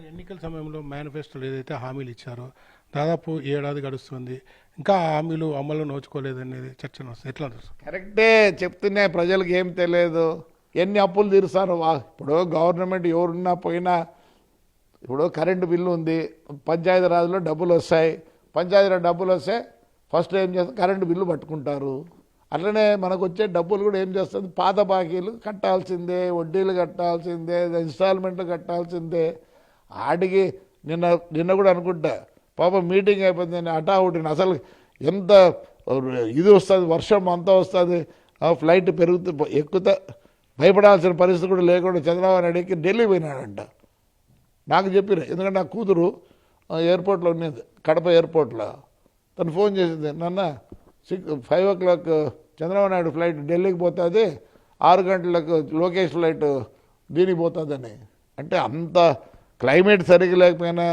ఎన్నికల సమయంలో మేనిఫెస్టోలో ఏదైతే హామీలు ఇచ్చారో దాదాపు ఏడాది గడుస్తుంది, ఇంకా ఆ హామీలు అమలు నోచుకోలేదనేది చర్చ వస్తుంది. ఎట్లా చూస్తారు? కరెక్టే చెప్తున్నా, ప్రజలకు ఏం తెలియదు. ఎన్ని అప్పులు తీరుస్తారు ఇప్పుడు గవర్నమెంట్ ఎవరున్నా పోయినా. ఇప్పుడు కరెంటు బిల్లు ఉంది, పంచాయతీరాజ్లో డబ్బులు వస్తాయి. పంచాయతీరాజ్ డబ్బులు వస్తే ఫస్ట్ ఏం చేస్తారు, కరెంటు బిల్లు పట్టుకుంటారు. అట్లనే మనకు వచ్చే డబ్బులు కూడా ఏం చేస్తుంది, పాత బాకీలు కట్టాల్సిందే, వడ్డీలు కట్టాల్సిందే, ఇన్స్టాల్మెంట్లు కట్టాల్సిందే. ఆడికి నిన్న నిన్న కూడా అనుకుంటా, పాపం మీటింగ్ అయిపోయింది, హఠాహుటిని అసలు ఎంత ఇది వస్తుంది, వర్షం అంతా వస్తుంది, ఫ్లైట్ పెరుగుతూ ఎక్కుతా భయపడాల్సిన పరిస్థితి కూడా లేకుండా చంద్రబాబు నాయుడుకి ఢిల్లీ పోయినాడంట. నాకు చెప్పిన, ఎందుకంటే నా కూతురు ఎయిర్పోర్ట్లో ఉన్నది, కడప ఎయిర్పోర్ట్లో. తను ఫోన్ చేసింది, నాన్న 5 o'clock చంద్రబాబు నాయుడు ఫ్లైట్ ఢిల్లీకి పోతుంది, 6 గంటలకు లోకేష్ ఫ్లైట్ దీనికి పోతుందని. అంటే అంత క్లైమేట్ సరిగ్గా లేకపోయినా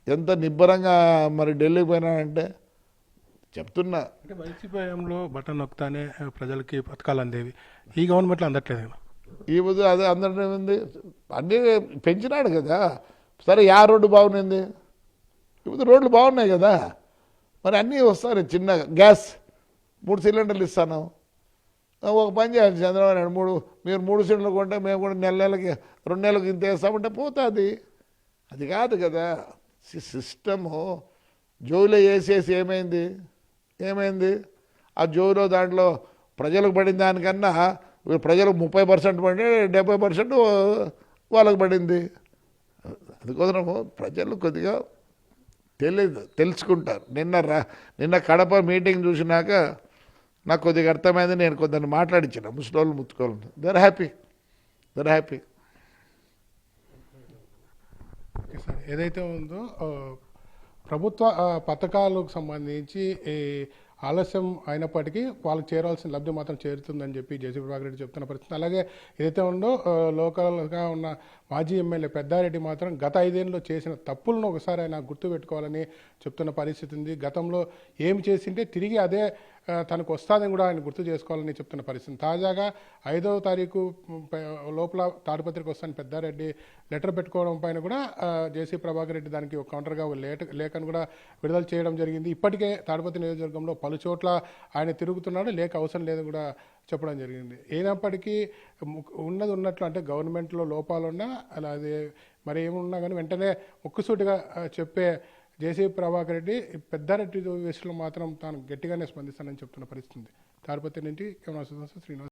ఎంత నిబ్బరంగా మరి ఢిల్లీకి పోయినాడంటే చెప్తున్నా. అంటే వైసీపీలో బటన్ నొక్కుతానే ప్రజలకి పథకాలు అందేవి, ఈ గవర్నమెంట్లో అందట్లేదు కదా. ఈ ముందు అదే అందరినీ ఉంది, అన్నీ పెంచినాడు కదా. సరే రోడ్డు బాగుంది, ఇప్పుడు రోడ్లు బాగున్నాయి కదా, మరి అన్నీ వస్తాయి. చిన్న గ్యాస్ 3 సిలిండర్లు ఇస్తాను. ఒక పని చేయాలి చంద్రబాబు నాయుడు, మీరు 3 సిలిండర్లు కొంటే మేము కూడా నెలకి 2 నెలలకు ఇంత వేస్తామంటే పోతుంది. అది కాదు కదా సిస్టము. జోలో వేసేసి ఏమైంది ఆ జోలో దాంట్లో ప్రజలకు పడిన దానికన్నా ప్రజలకు 30% పడి 70% వాళ్ళకు పడింది. అందుకోసము ప్రజలు కొద్దిగా తెలుసుకుంటారు. నిన్న కడప మీటింగ్ చూసినాక నాకు కొద్దిగా అర్థమైంది. నేను కొందరిని మాట్లాడించిన ముసలోళ్ళు ముత్తుకోవాలి, దర్ హ్యాపీ. ఓకే సార్, ఏదైతే ఉందో ప్రభుత్వ పథకాలకు సంబంధించి ఆలస్యం అయినప్పటికీ వాళ్ళకి చేరాల్సిన లబ్ధి మాత్రం చేరుతుందని చెప్పి జేసీ ప్రభాకర్ రెడ్డి చెప్తున్న పరిస్థితి. అలాగే ఏదైతే ఉందో లోకల్గా ఉన్న మాజీ ఎమ్మెల్యే పెద్దారెడ్డి మాత్రం గత 5 ఏళ్ళలో చేసిన తప్పులను ఒకసారి ఆయన గుర్తుపెట్టుకోవాలని చెప్తున్న పరిస్థితి ఉంది. గతంలో ఏమి చేసింటే తిరిగి అదే తనకు వస్తుందని కూడా ఆయన గుర్తు చేసుకోవాలని చెప్తున్న పరిస్థితి. తాజాగా 5వ తారీఖు లోపల తాడిపత్రికి వస్తాను పెద్దారెడ్డి లెటర్ పెట్టుకోవడం పైన కూడా జేసీ ప్రభాకర్ రెడ్డి దానికి ఒక కౌంటర్గా లేఖను కూడా విడుదల చేయడం జరిగింది. ఇప్పటికే తాడిపత్రి నియోజకవర్గంలో పలు చోట్ల ఆయన తిరుగుతున్నాడు, లేఖ అవసరం లేదని కూడా చెప్పడం జరిగింది. అయినప్పటికీ ఉన్నట్లు అంటే గవర్నమెంట్లో లోపాలున్నా అలా అది మరి ఏమున్నా కానీ వెంటనే ముక్కుసూటిగా చెప్పే జేసీ ప్రభాకర్ రెడ్డి పెద్దారెడ్డి విషయంలో మాత్రం తాను గట్టిగానే స్పందిస్తానని చెప్తున్న పరిస్థితి. తాడిపత్రి నుంచి శ్రీనివాస్.